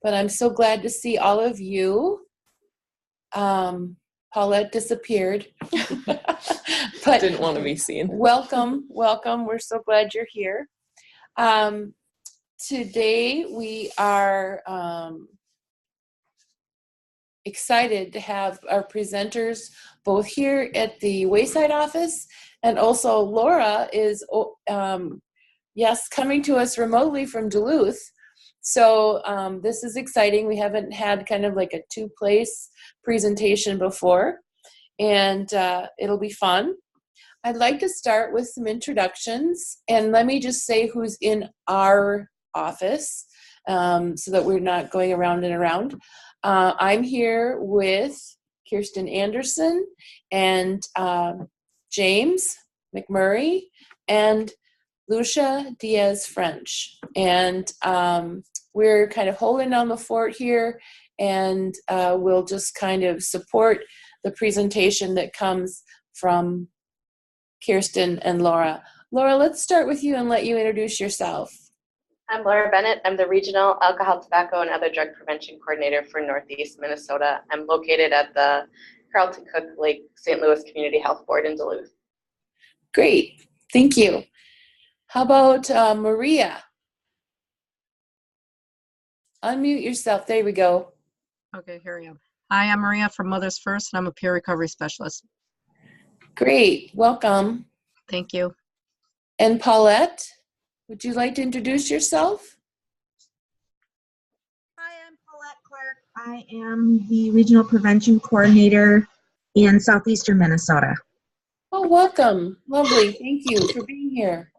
but I'm so glad to see all of you. Paulette disappeared, but didn't want to be seen. Welcome. We're so glad you're here. Today we are excited to have our presenters both here at the Wayside office, and also Laura is, coming to us remotely from Duluth. So this is exciting. We haven't had kind of like a two-place presentation before, and it'll be fun. I'd like to start with some introductions, and let me just say who's in our office so that we're not going around and around. I'm here with Kirsten Anderson and James McMurray and Lucia Diaz French. And we're kind of holding down the fort here, and we'll just kind of support the presentation that comes from Kirsten and Laura. Laura, let's start with you and let you introduce yourself. I'm Laura Bennett. I'm the Regional Alcohol, Tobacco, and Other Drug Prevention Coordinator for Northeast Minnesota. I'm located at the Carlton Cook Lake St. Louis Community Health Board in Duluth. Great, thank you. How about Maria? Unmute yourself. There we go. Okay, here I am. Hi, I'm Maria from Mothers First, and I'm a peer recovery specialist. Great, welcome. Thank you. And Paulette, would you like to introduce yourself? Hi, I'm Paulette Clark. I am the Regional Prevention Coordinator in Southeastern Minnesota. Oh, welcome. Lovely. Thank you for being here.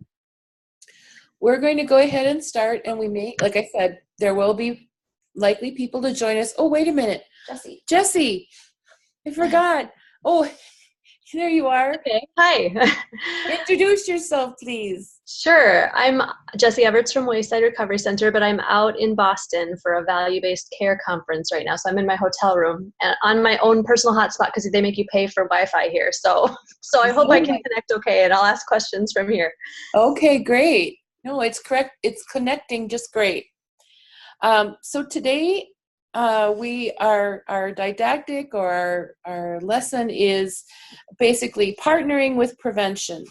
We're going to go ahead and start, and we may, like I said, there will be likely people to join us. Oh, wait a minute. Jessie, I forgot. Oh, there you are. Okay. Hi. Introduce yourself, please. Sure. I'm Jessie Everts from Wayside Recovery Center, but I'm out in Boston for a value-based care conference right now. So I'm in my hotel room and on my own personal hotspot because they make you pay for Wi-Fi here. So I hope I can connect okay, and I'll ask questions from here. Okay, great. No, it's correct. It's connecting just great. So today, our didactic or our lesson is basically partnering with prevention.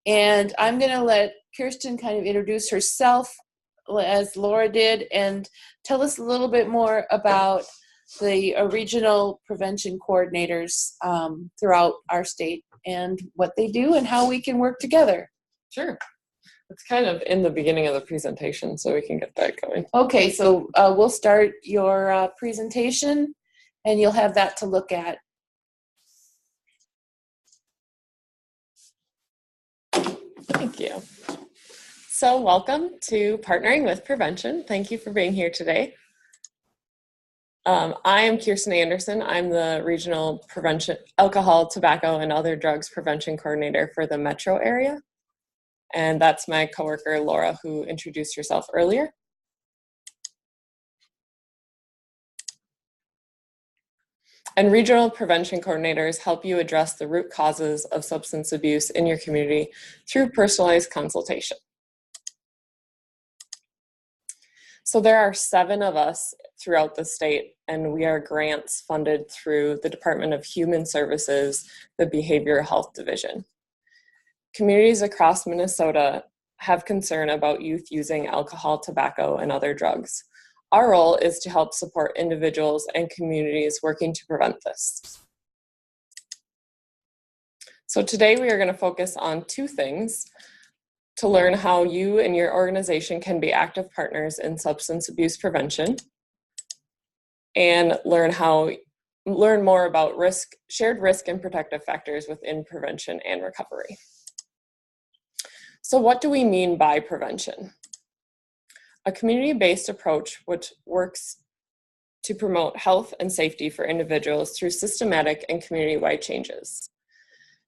And I'm going to let Kirsten kind of introduce herself as Laura did and tell us a little bit more about the regional prevention coordinators throughout our state and what they do and how we can work together. Sure. It's kind of in the beginning of the presentation, so we can get that going. Okay, so we'll start your presentation, and you'll have that to look at. Thank you. So welcome to Partnering with Prevention. Thank you for being here today. I am Kirsten Anderson. I'm the Regional Prevention Alcohol, Tobacco, and Other Drugs Prevention Coordinator for the metro area. And that's my coworker, Laura, who introduced herself earlier. And regional prevention coordinators help you address the root causes of substance abuse in your community through personalized consultation. So there are 7 of us throughout the state, and we are grants funded through the Department of Human Services, the Behavioral Health Division. Communities across Minnesota have concern about youth using alcohol, tobacco, and other drugs. Our role is to help support individuals and communities working to prevent this. So today we are going to focus on 2 things: to learn how you and your organization can be active partners in substance abuse prevention, and learn more about shared risk and protective factors within prevention and recovery. So what do we mean by prevention? A community-based approach which works to promote health and safety for individuals through systematic and community-wide changes.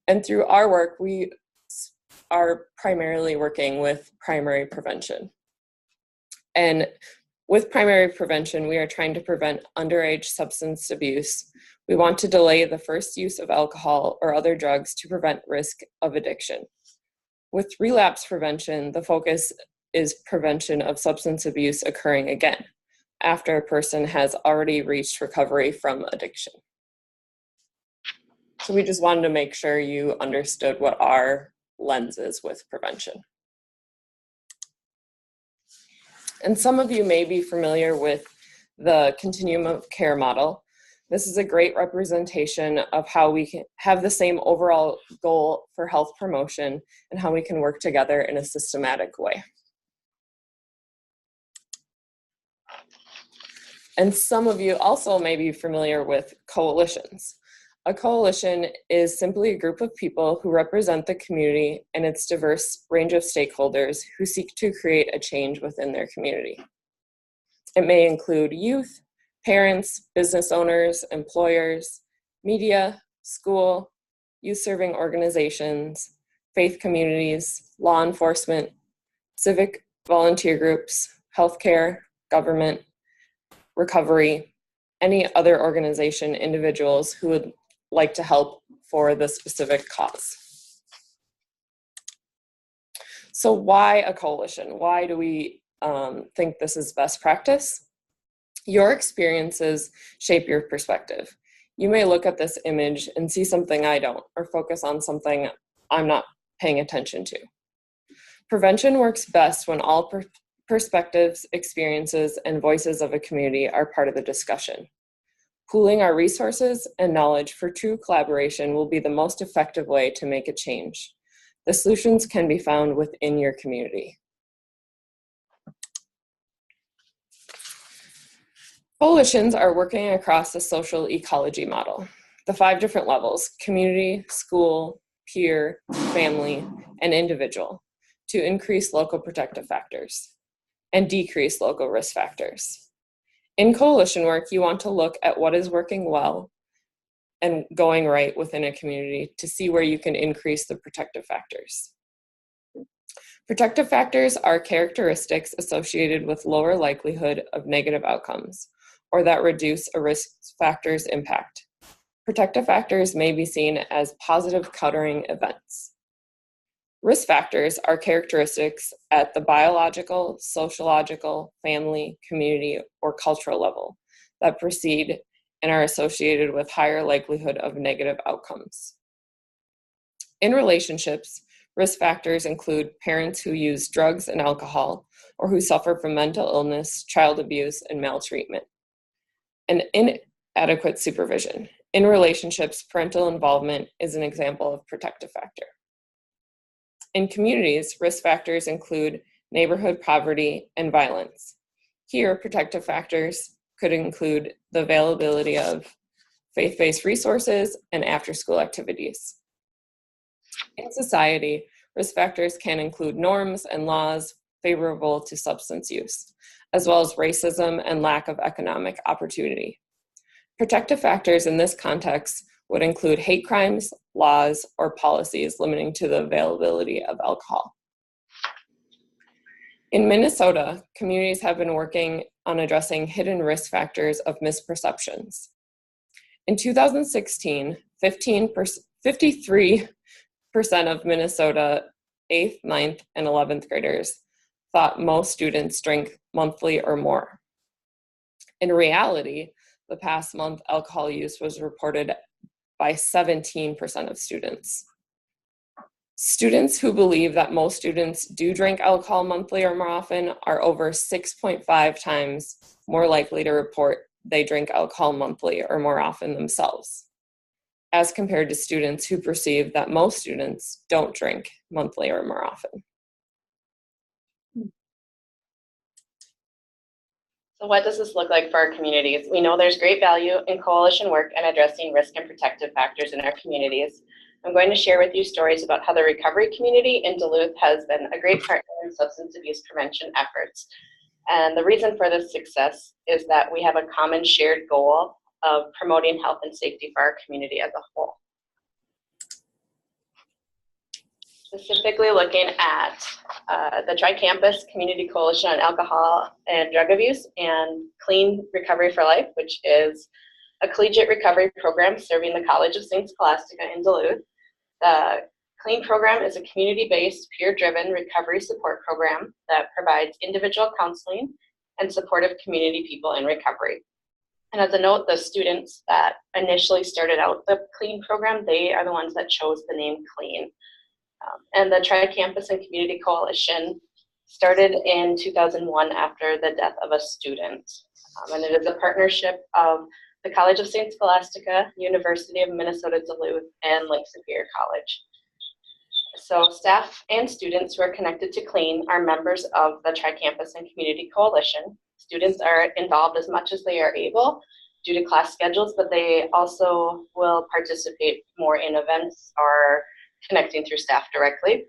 And through our work, we are primarily working with primary prevention. And with primary prevention, we are trying to prevent underage substance abuse. We want to delay the first use of alcohol or other drugs to prevent risk of addiction. With relapse prevention, the focus is prevention of substance abuse occurring again. after a person has already reached recovery from addiction. So we just wanted to make sure you understood what our lens is with prevention. And some of you may be familiar with the continuum of care model. This is a great representation of how we can have the same overall goal for health promotion and how we can work together in a systematic way. And some of you also may be familiar with coalitions. A coalition is simply a group of people who represent the community and its diverse range of stakeholders who seek to create a change within their community. It may include youth, parents, business owners, employers, media, school, youth-serving organizations, faith communities, law enforcement, civic volunteer groups, healthcare, government, recovery, any other organization, individuals who would like to help for the specific cause. So why a coalition? Why do we think this is best practice? Your experiences shape your perspective. You may look at this image and see something I don't, or focus on something I'm not paying attention to. Prevention works best when all perspectives, experiences, and voices of a community are part of the discussion. Pooling our resources and knowledge for true collaboration will be the most effective way to make a change. The solutions can be found within your community. Coalitions are working across the social ecology model, the 5 different levels: community, school, peer, family, and individual, to increase local protective factors and decrease local risk factors. In coalition work, you want to look at what is working well and going right within a community to see where you can increase the protective factors. Protective factors are characteristics associated with lower likelihood of negative outcomes, or that reduce a risk factor's impact. Protective factors may be seen as positive countering events. Risk factors are characteristics at the biological, sociological, family, community, or cultural level that precede and are associated with higher likelihood of negative outcomes. In relationships, risk factors include parents who use drugs and alcohol, or who suffer from mental illness, child abuse, and maltreatment, and inadequate supervision. In relationships, parental involvement is an example of protective factor. In communities, risk factors include neighborhood poverty and violence. Here, protective factors could include the availability of faith-based resources and after-school activities. In society, risk factors can include norms and laws favorable to substance use, as well as racism and lack of economic opportunity. Protective factors in this context would include hate crimes, laws, or policies limiting to the availability of alcohol. In Minnesota, communities have been working on addressing hidden risk factors of misperceptions. In 2016, 53% of Minnesota 8th, 9th, and 11th graders thought most students drink monthly or more. In reality, the past month alcohol use was reported by 17% of students. Students who believe that most students do drink alcohol monthly or more often are over 6.5 times more likely to report they drink alcohol monthly or more often themselves, as compared to students who perceive that most students don't drink monthly or more often. So what does this look like for our communities? We know there's great value in coalition work and addressing risk and protective factors in our communities. I'm going to share with you stories about how the recovery community in Duluth has been a great partner in substance abuse prevention efforts. And the reason for this success is that we have a common shared goal of promoting health and safety for our community as a whole. Specifically looking at the Tri-Campus Community Coalition on Alcohol and Drug Abuse and Clean Recovery for Life, which is a collegiate recovery program serving the College of St. Scholastica in Duluth. The CLEAN program is a community-based, peer-driven recovery support program that provides individual counseling and supportive community people in recovery. And as a note, the students that initially started out the CLEAN program, they are the ones that chose the name CLEAN. And the Tri-Campus and Community Coalition started in 2001 after the death of a student. And it is a partnership of the College of St. Scholastica, University of Minnesota Duluth, and Lake Superior College. So staff and students who are connected to CLEAN are members of the Tri-Campus and Community Coalition. Students are involved as much as they are able due to class schedules, but they also will participate more in events or connecting through staff directly.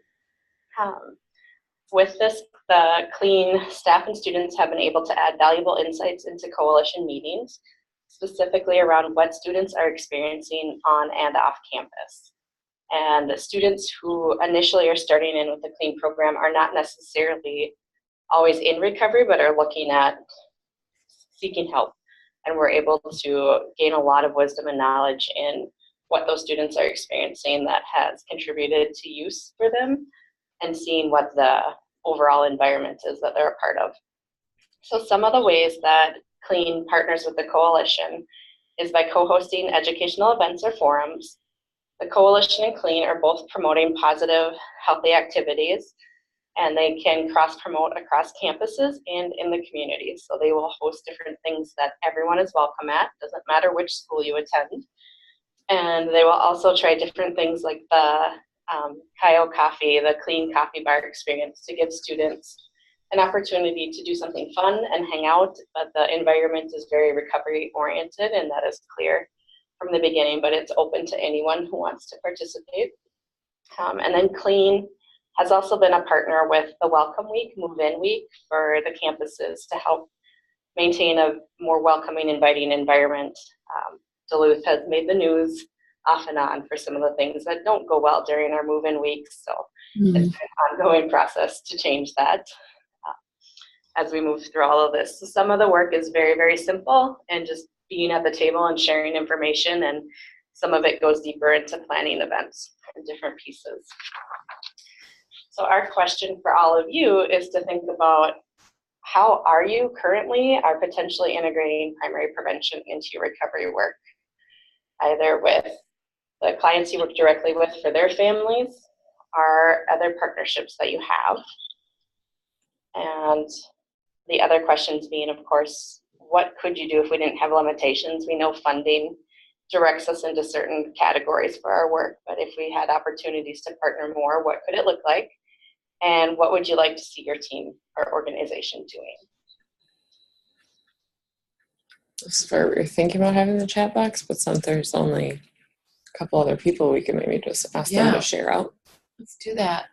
With this, the CLEAN staff and students have been able to add valuable insights into coalition meetings, specifically around what students are experiencing on and off campus. And the students who initially are starting in with the CLEAN program are not necessarily always in recovery, but are looking at seeking help. And we're able to gain a lot of wisdom and knowledge in what those students are experiencing that has contributed to use for them, and seeing what the overall environment is that they're a part of. So some of the ways that CLEAN partners with the coalition is by co-hosting educational events or forums. The coalition and CLEAN are both promoting positive, healthy activities, and they can cross-promote across campuses and in the community. So they will host different things that everyone is welcome at, doesn't matter which school you attend. And they will also try different things like the Kyo Coffee, the CLEAN coffee bar experience, to give students an opportunity to do something fun and hang out, but the environment is very recovery oriented, and that is clear from the beginning, but it's open to anyone who wants to participate. And then CLEAN has also been a partner with the Welcome Week, Move-In Week for the campuses to help maintain a more welcoming, inviting environment. Duluth has made the news off and on for some of the things that don't go well during our move-in weeks, so it's an ongoing process to change that as we move through all of this. So some of the work is very, very simple and just being at the table and sharing information, and some of it goes deeper into planning events and different pieces. So our question for all of you is to think about, how are you currently or potentially integrating primary prevention into your recovery work, either with the clients you work directly with for their families or other partnerships that you have. And the other questions being, of course, what could you do if we didn't have limitations? We know funding directs us into certain categories for our work, but if we had opportunities to partner more, what could it look like? And what would you like to see your team or organization doing? So we're thinking about having the chat box, but since there's only a couple other people, we can maybe just ask them to share out. Let's do that.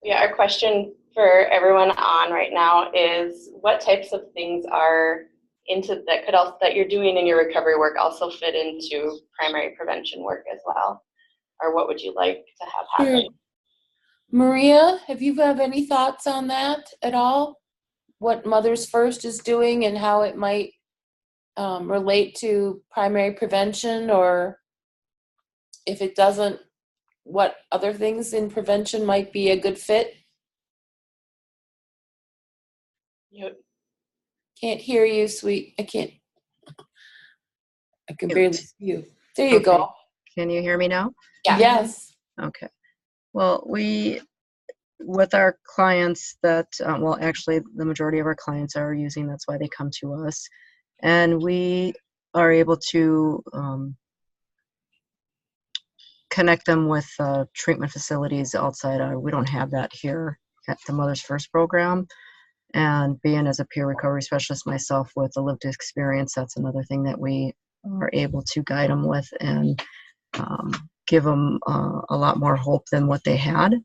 Yeah, our question for everyone on right now is, what types of things are that you're doing in your recovery work also fit into primary prevention work as well? Or what would you like to have happen? Maria, you have any thoughts on that at all? What Mothers First is doing and how it might relate to primary prevention, or if it doesn't, what other things in prevention might be a good fit? Can't hear you, sweet. I can barely see you. There you go. Can you hear me now? Yeah. Yes. Okay. Well, with our clients that, well, actually the majority of our clients are using, that's why they come to us. And we are able to connect them with treatment facilities outside. We don't have that here at the Mothers First program. And being as a peer recovery specialist myself with a lived experience, that's another thing that we are able to guide them with and give them a lot more hope than what they had.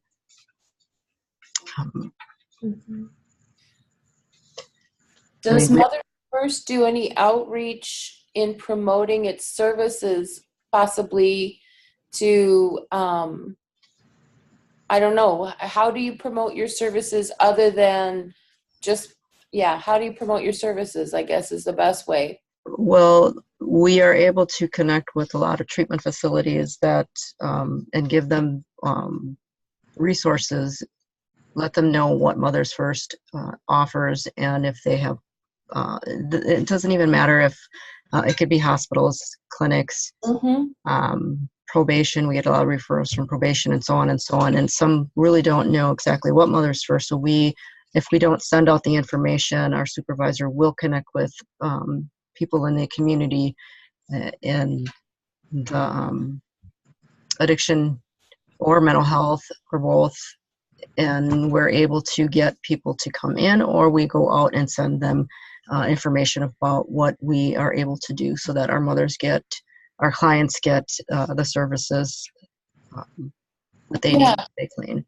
Does Mothers First do any outreach in promoting its services, possibly to, I don't know, how do you promote your services other than just, how do you promote your services, I guess, is the best way? Well, we are able to connect with a lot of treatment facilities that and give them resources let them know what Mothers First offers, and if they have, it doesn't even matter if it could be hospitals, clinics, probation. We get a lot of referrals from probation and so on and so on. And some really don't know exactly what Mothers First. So if we don't send out the information, our supervisor will connect with people in the community in the addiction or mental health or both. And we're able to get people to come in, or we go out and send them information about what we are able to do so that our clients get the services that they need to stay clean.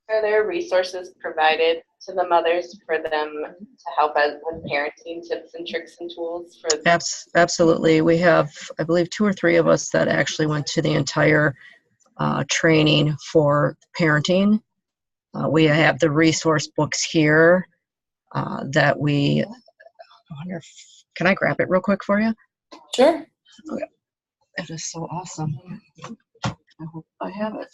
Are there resources provided to the mothers for them to help us with parenting tips and tricks and tools? Absolutely. We have, I believe, 2 or 3 of us that actually went to the entire training for parenting. We have the resource books here that I wonder if, can I grab it real quick for you? Sure. Okay. It is so awesome. I hope I have it.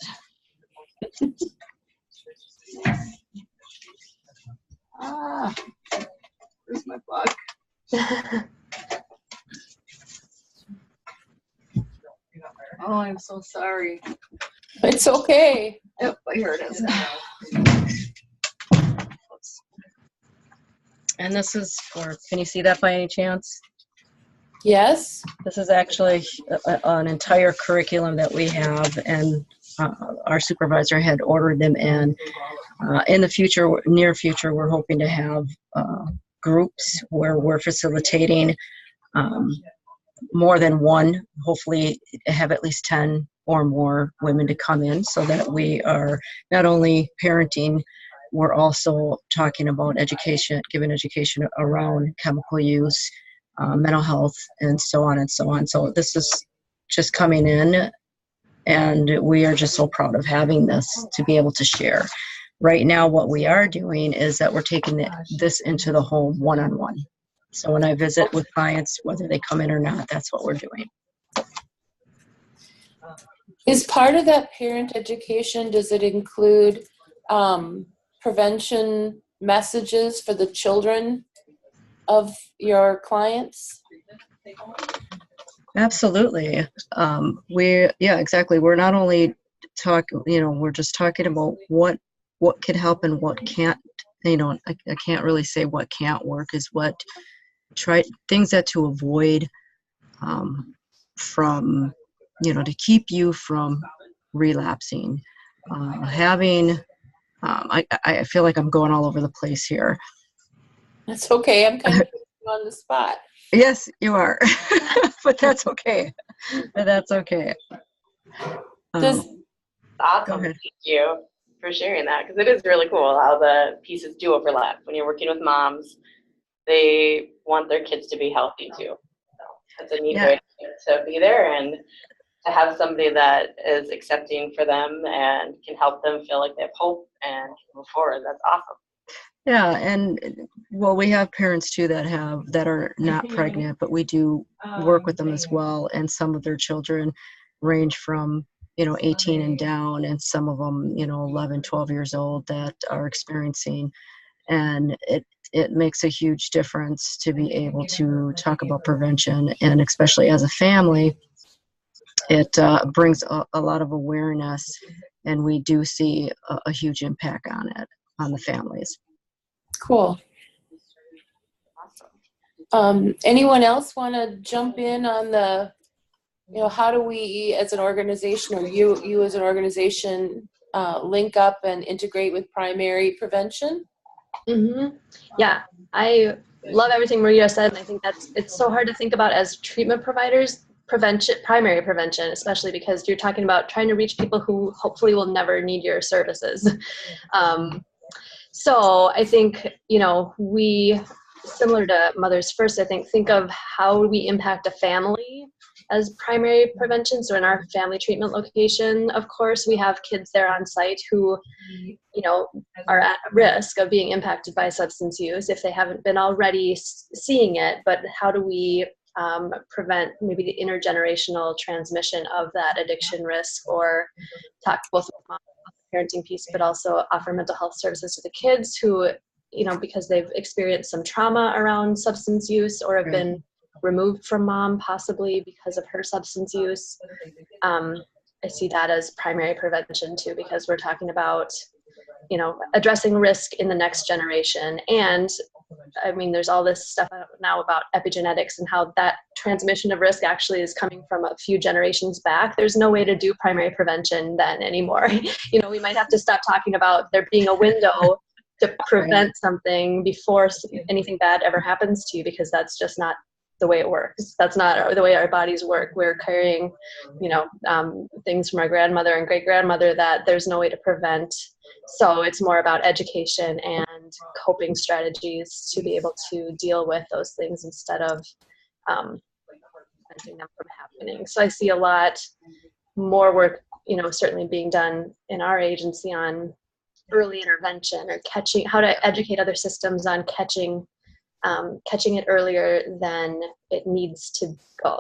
Where's my book? Oh, I'm so sorry. It's okay. Oh, here it is. And this is can you see that by any chance? Yes. This is actually an entire curriculum that we have, and our supervisor had ordered them in. In the near future, we're hoping to have groups where we're facilitating more than one, hopefully have at least 10 or more women to come in, so that we are not only parenting, we're also talking about education, giving education around chemical use, mental health, and so on and so on. So this is just coming in, and we are just so proud of having this to be able to share. Right now, what we are doing is that we're taking this into the home one-on-one. So when I visit with clients, whether they come in or not, that's what we're doing. Is part of that parent education, does it include prevention messages for the children of your clients? Absolutely. Exactly. We're not only we're just talking about what can help and what can't. I can't really say what can't work, is things that to avoid from, to keep you from relapsing. I feel like I'm going all over the place here. That's okay. I'm kind of putting you on the spot. Yes, you are. But that's okay. That's okay. Awesome. Go ahead. Thank you for sharing that, because it is really cool how the pieces do overlap. When you're working with moms, they want their kids to be healthy too. So that's a neat way to be there, and to have somebody that is accepting for them and can help them feel like they have hope and move forward. That's awesome. Yeah, and we have parents too that are not pregnant, but we do work with them as well. And some of their children range from 18 and down, and some of them 11, 12 years old that are experiencing. And it makes a huge difference to be able to talk about prevention, and especially as a family, it brings a lot of awareness, and we do see a huge impact on the families. Cool. Anyone else want to jump in on the, how do we as an organization, or you as an organization, link up and integrate with primary prevention? Mm-hmm. Yeah, I love everything Maria said, and I think it's so hard to think about as treatment providers, primary prevention, especially because you're talking about trying to reach people who hopefully will never need your services. So I think, we, similar to Mothers First, I think of how we impact a family as primary prevention. So in our family treatment location, of course, we have kids there on site who, are at risk of being impacted by substance use if they haven't been already seeing it. But how do we prevent maybe the intergenerational transmission of that addiction risk, or talk both with mom parenting piece, but also offer mental health services to the kids who, because they've experienced some trauma around substance use or have been removed from mom, possibly because of her substance use. I see that as primary prevention too, because we're talking about, addressing risk in the next generation. And I mean, there's all this stuff now about epigenetics and how that transmission of risk actually is coming from a few generations back. There's no way to do primary prevention then anymore. We might have to stop talking about there being a window to prevent something before anything bad ever happens to you, because that's just not the way it works. That's not the way our bodies work. We're carrying, things from our grandmother and great grandmother that there's no way to prevent. So it's more about education and coping strategies to be able to deal with those things instead of preventing them from happening. So I see a lot more work, certainly being done in our agency on early intervention or how to educate other systems on catching it earlier than it needs to go,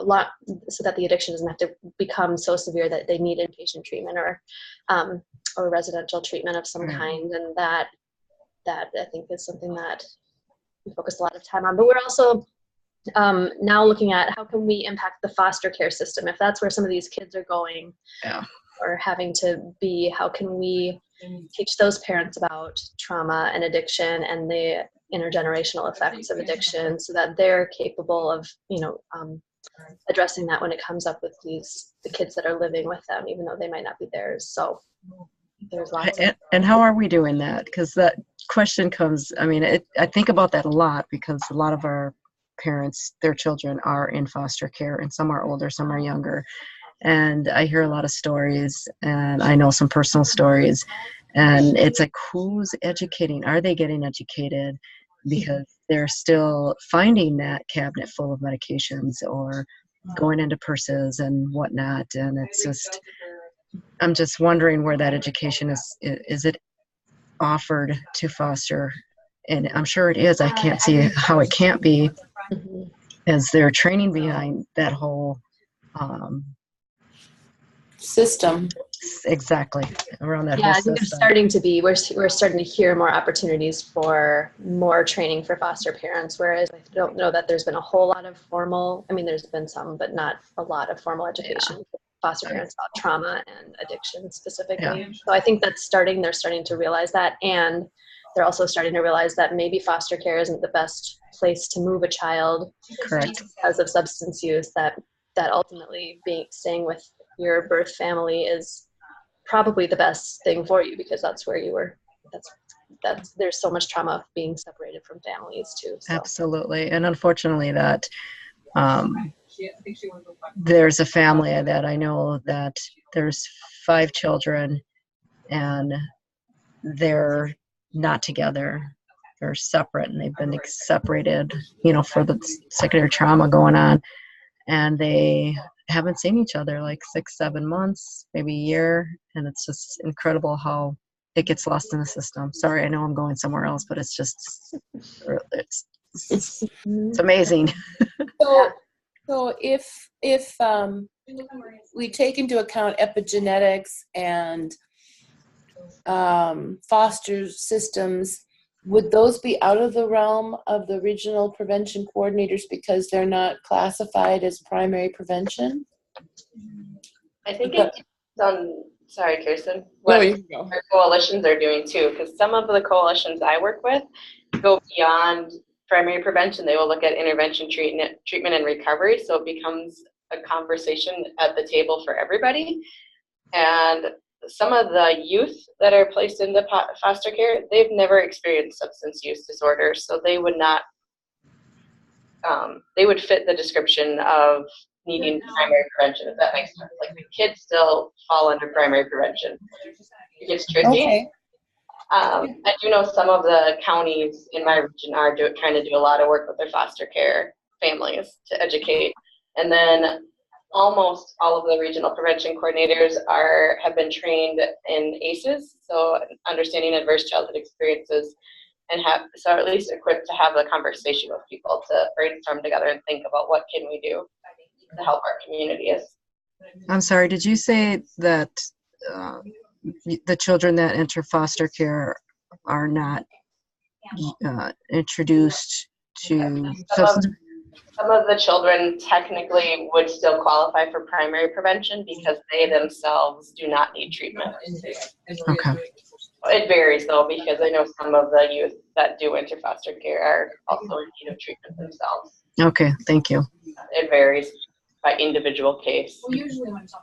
so that the addiction doesn't have to become so severe that they need inpatient treatment or residential treatment of some kind. And that I think is something that we focus a lot of time on. But we're also now looking at how can we impact the foster care system, if that's where some of these kids are going or having to be. How can we teach those parents about trauma and addiction and the intergenerational effects of addiction, so that they're capable of, addressing that when it comes up with the kids that are living with them, even though they might not be theirs. So there's lots. And how are we doing that? Because that question comes, I think about that a lot, because a lot of our parents, their children are in foster care, and some are older, some are younger. And I hear a lot of stories, and I know some personal stories, and it's like, who's educating? Are they getting educated? Because they're still finding that cabinet full of medications or going into purses and whatnot. And it's just, I'm just wondering where that education is it offered to foster? And I'm sure it is. I can't see how it can't be, as they're training behind that whole system. Exactly, around that whole I system. think there's starting to be, we're starting to hear more opportunities for more training for foster parents, whereas I don't know that there's been a whole lot of formal, there's been some, but not a lot of formal education for foster parents about trauma and addiction specifically. So I think that's starting. They're starting to realize that, and they're also starting to realize that maybe foster care isn't the best place to move a child. Correct. Because of substance use, that ultimately staying with your birth family is probably the best thing for you, because that's where you were. That's there's so much trauma of being separated from families too. So. Absolutely. And unfortunately that there's a family that I know that there's 5 children, and they're not together. They're separate, and they've been separated, for the secondary trauma going on. And they haven't seen each other like 6-7 months, maybe a year. And it's just incredible how it gets lost in the system. Sorry, I know I'm going somewhere else, but it's just, it's amazing. So if we take into account epigenetics and foster systems, would those be out of the realm of the regional prevention coordinators because they're not classified as primary prevention? I think it depends on, sorry, Kirsten, No, what you can go. our coalitions are doing too, because some of the coalitions I work with go beyond primary prevention. They will look at intervention, treatment and recovery, so it becomes a conversation at the table for everybody. And some of the youth that are placed into foster care, they've never experienced substance use disorder, so they would not, they would fit the description of needing primary prevention, if that makes sense. Like, the kids still fall under primary prevention. It gets tricky. Okay. I do know some of the counties in my region are trying to do a lot of work with their foster care families to educate. And then almost all of the regional prevention coordinators have been trained in ACEs, so understanding adverse childhood experiences, and are at least equipped to have a conversation with people to brainstorm together and think about what can we do to help our communities. I'm sorry, did you say that the children that enter foster care are not introduced to substance. Some of the children technically would still qualify for primary prevention because they themselves do not need treatment. Okay. It varies though, because I know some of the youth that do enter foster care are also in need of treatment themselves. Okay, thank you. It varies by individual case.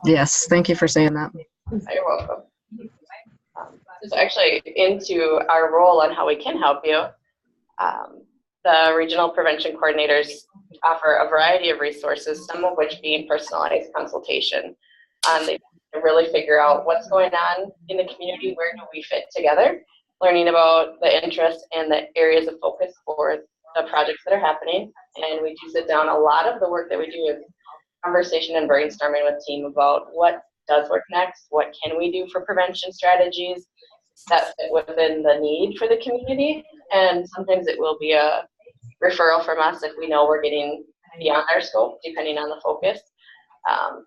Yes, thank you for saying that. You're welcome. So actually into our role on how we can help you, the regional prevention coordinators offer a variety of resources, some of which being personalized consultation. They really figure out what's going on in the community, where do we fit together, learning about the interests and the areas of focus for the projects that are happening. And we do sit down. A lot of the work that we do is conversation and brainstorming with team about what does work next, what can we do for prevention strategies that fit within the need for the community. And sometimes it will be a referral from us if we know we're getting beyond our scope, depending on the focus.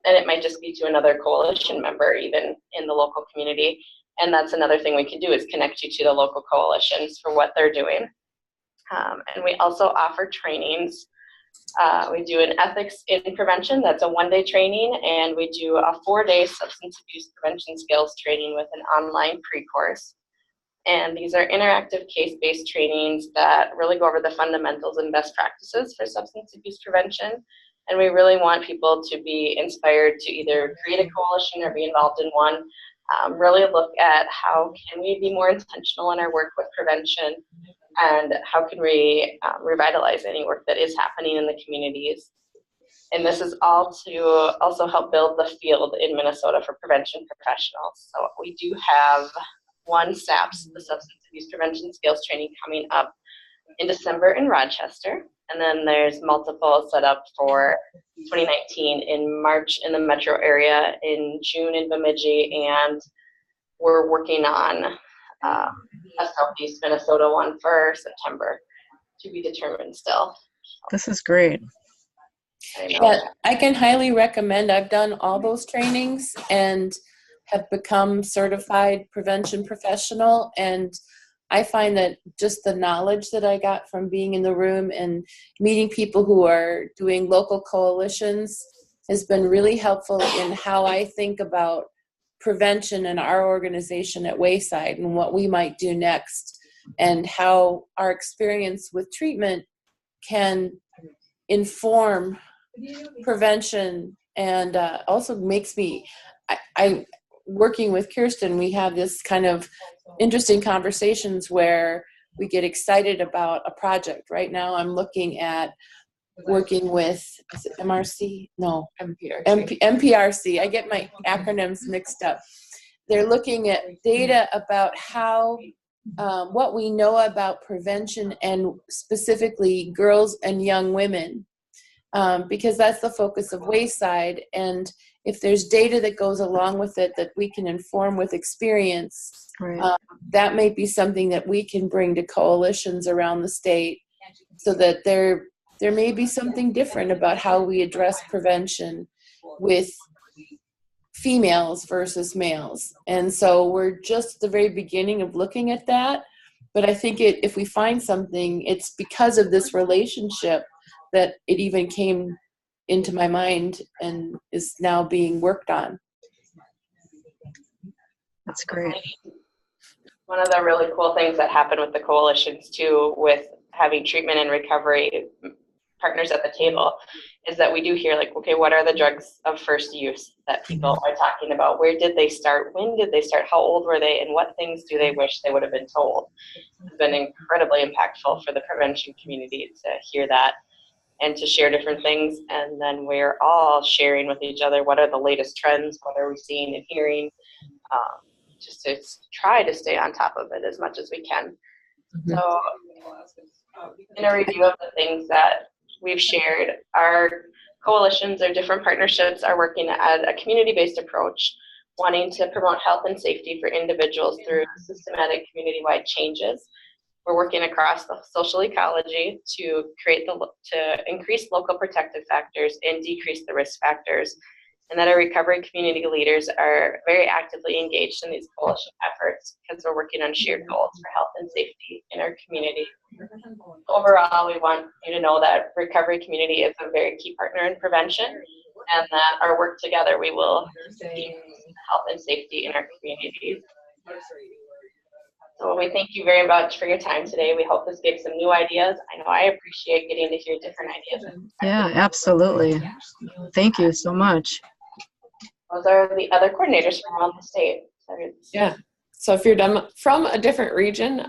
And it might just be to another coalition member, even in the local community. And that's another thing we can do, is connect you to the local coalitions for what they're doing. And we also offer trainings. We do an ethics in prevention, that's a one-day training, and we do a 4-day substance abuse prevention skills training with an online pre-course. And these are interactive case-based trainings that really go over the fundamentals and best practices for substance abuse prevention. And we really want people to be inspired to either create a coalition or be involved in one. Really look at how can we be more intentional in our work with prevention, and how can we revitalize any work that is happening in the communities. And this is all to also help build the field in Minnesota for prevention professionals. So we do have one SAPS, the Substance Abuse Prevention Skills Training, coming up in December in Rochester. And then there's multiple set up for 2019 in March in the metro area, in June in Bemidji, and we're working on a Southeast Minnesota one for September, to be determined still. This is great. Yeah, I can highly recommend. I've done all those trainings and have become certified prevention professional, and I find that just the knowledge that I got from being in the room and meeting people who are doing local coalitions has been really helpful in how I think about prevention in our organization at Wayside and what we might do next, and how our experience with treatment can inform prevention. And also makes me, I working with Kirsten, we have this kind of interesting conversations where we get excited about a project. Right now I'm looking at working with, is it MRC? No, MPRC. I get my acronyms mixed up. They're looking at data about how, what we know about prevention, and specifically girls and young women, because that's the focus of Wayside. And if there's data that goes along with it that we can inform with experience, Right. That may be something that we can bring to coalitions around the state, so that there may be something different about how we address prevention with females versus males. And so we're just at the very beginning of looking at that. But I think if we find something, it's because of this relationship that it even came into my mind and is now being worked on. That's great. One of the really cool things that happen with the coalitions too, with having treatment and recovery partners at the table, is that we do hear, like, okay, what are the drugs of first use that people are talking about? Where did they start? When did they start? How old were they? And what things do they wish they would have been told? It's been incredibly impactful for the prevention community to hear that and to share different things. And then we're all sharing with each other, what are the latest trends? What are we seeing and hearing? Just to try to stay on top of it as much as we can. Mm-hmm. So in a review of the things that we've shared, our coalitions or different partnerships are working at a community-based approach, wanting to promote health and safety for individuals through systematic community-wide changes. We're working across the social ecology to increase local protective factors and decrease the risk factors. and that our recovery community leaders are very actively engaged in these coalition efforts because we're working on shared goals for health and safety in our community. Overall, we want you to know that recovery community is a very key partner in prevention, and that our work together, we will keep health and safety in our communities. So we thank you very much for your time today. We hope this gave some new ideas. I know I appreciate getting to hear different ideas. Yeah, absolutely. Thank you so much. Those are the other coordinators from around the state. Yeah. So if you're from a different region,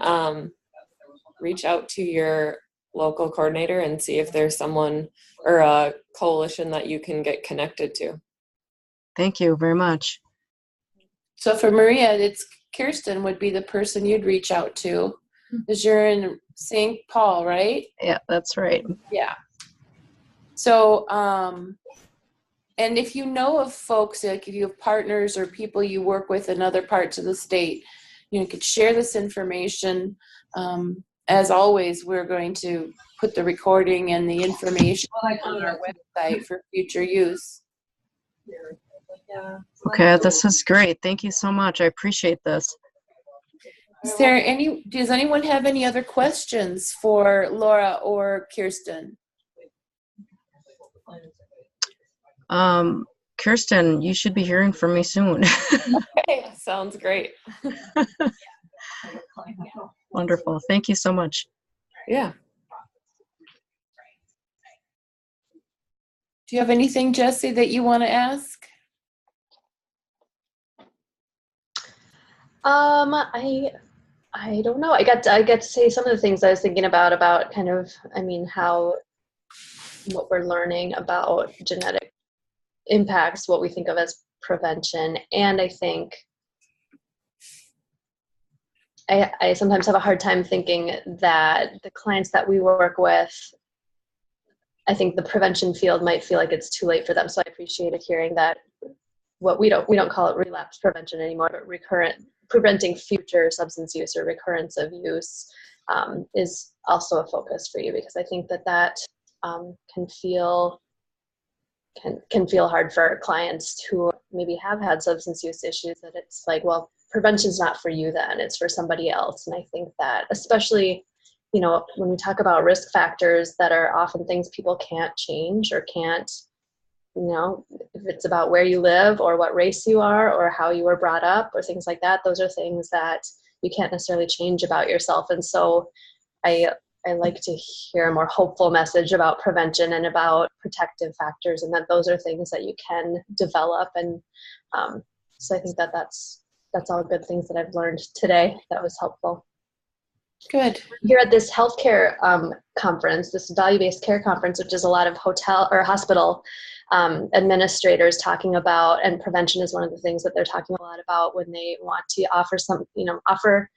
reach out to your local coordinator and see if there's someone or a coalition that you can get connected to. Thank you very much. So for Maria, it's Kirsten would be the person you'd reach out to, because you're in St. Paul, right? Yeah, that's right. Yeah. So, and if you know of folks, like if you have partners or people you work with in other parts of the state, you could share this information. As always, we're going to put the recording and the information on our website for future use. Okay, this is great. Thank you so much. I appreciate this. Does anyone have any other questions for Laura or Kirsten? Kirsten, you should be hearing from me soon. Okay, sounds great. Wonderful. Thank you so much. Yeah. Do you have anything, Jesse, that you want to ask? I don't know. I get to say some of the things I was thinking about kind of, how what we're learning about genetic impacts what we think of as prevention. And I think I sometimes have a hard time thinking that the clients that we work with, I think the prevention field might feel like it's too late for them. So I appreciated hearing that what we don't call it relapse prevention anymore, but preventing future substance use or recurrence of use is also a focus for you, because I think that can feel hard for clients who maybe have had substance use issues, that it's like, well, prevention's not for you then, it's for somebody else. And I think that especially, when we talk about risk factors that are often things people can't change or can't, if it's about where you live or what race you are or how you were brought up or things like that, those are things that you can't necessarily change about yourself. And so I like to hear a more hopeful message about prevention and about protective factors, and that those are things that you can develop. And so I think that's all good things that I've learned today. That was helpful. Good. Here at this healthcare conference, this value-based care conference, which is a lot of hotel or hospital administrators talking about, and prevention is one of the things that they're talking a lot about when they want to offer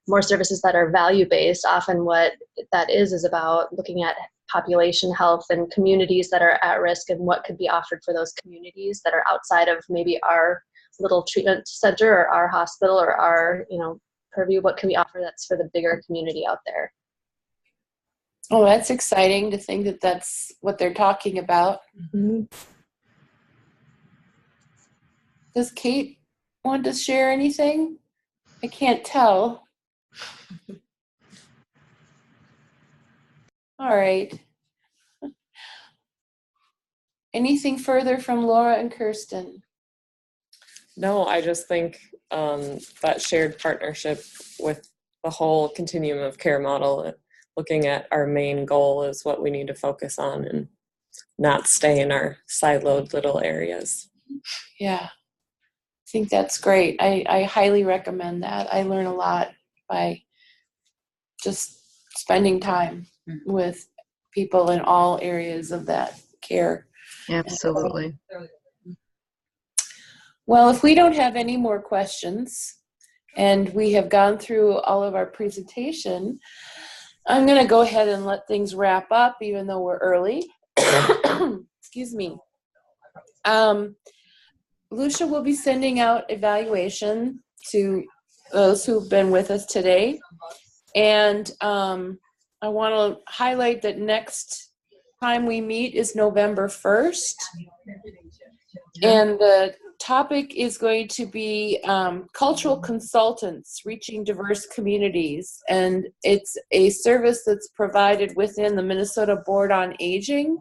more services that are value-based. Often what that is about looking at population health and communities that are at risk, and what could be offered for those communities that are outside of maybe our little treatment center or our hospital or our, purview. What can we offer that's for the bigger community out there? Oh, that's exciting to think that that's what they're talking about. Mm-hmm. Does Kate want to share anything? I can't tell. All right. Anything further from Laura and Kirsten? No, I just think that shared partnership with the whole continuum of care model, looking at our main goal, is what we need to focus on and not stay in our siloed little areas. Yeah, I think that's great. I highly recommend that. I learn a lot by just spending time with people in all areas of that care. Absolutely. Well, if we don't have any more questions and we have gone through all of our presentation, I'm going to go ahead and let things wrap up, even though we're early. Excuse me. Lucia will be sending out evaluation to those who've been with us today. And I want to highlight that next time we meet is November 1st. And the topic is going to be cultural consultants reaching diverse communities. And it's a service that's provided within the Minnesota Board on Aging.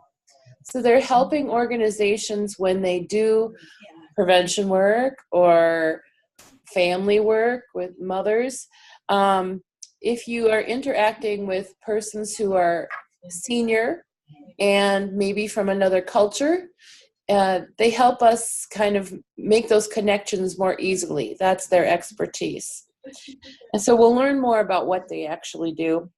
So they're helping organizations when they do prevention work or family work with mothers. If you are interacting with persons who are senior and maybe from another culture, they help us kind of make those connections more easily. That's their expertise. And so we'll learn more about what they actually do.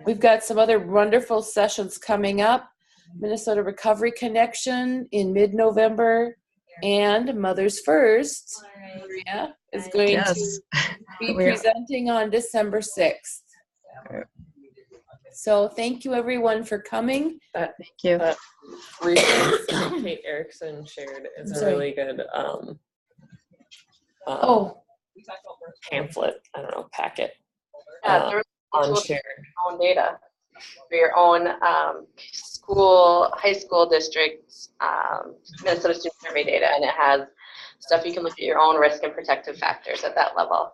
We've got some other wonderful sessions coming up. Minnesota Recovery Connection in mid-November, and Mothers First, Maria, is going to be presenting on December 6th. So thank you everyone for coming. Thank you. Resource that Kate Erickson shared is a really good pamphlet, I don't know, packet on shared. Own data for your own school, high school districts, Minnesota Student Survey data, and it has stuff you can look at your own risk and protective factors at that level.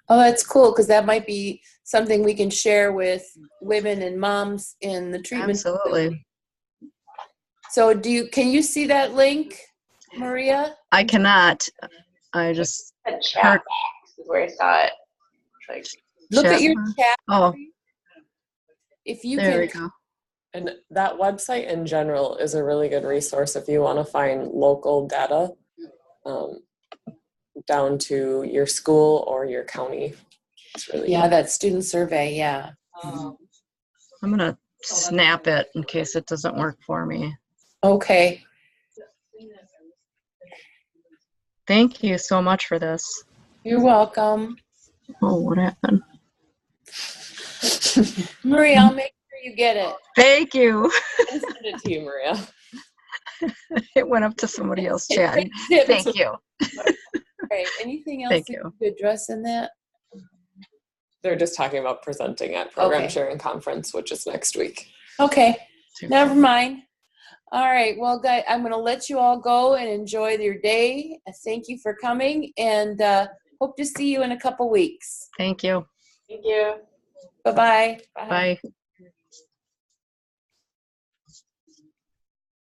Oh, that's cool, because that might be something we can share with women and moms in the treatment. Absolutely. So can you see that link, Maria? I cannot. I just The chat box is where I saw it. Like, look at your chat. Oh, if you there can. we go. And that website in general is a really good resource if you want to find local data down to your school or your county. It's really Yeah, that student survey, yeah. I'm going to snap it in case it doesn't work for me. Okay. Thank you so much for this. You're welcome. Oh, what happened? Maria, I'll make sure you get it. Thank you. I'll send it to you, Maria. It went up to somebody else chatting. Thank you. Right. Anything else Thank you you. could address in that? They're just talking about presenting at Program Sharing Conference, which is next week. Okay. Never mind. All right. Well, guys, I'm going to let you all go and enjoy your day. Thank you for coming, and hope to see you in a couple weeks. Thank you. thank you. Bye-bye. Bye.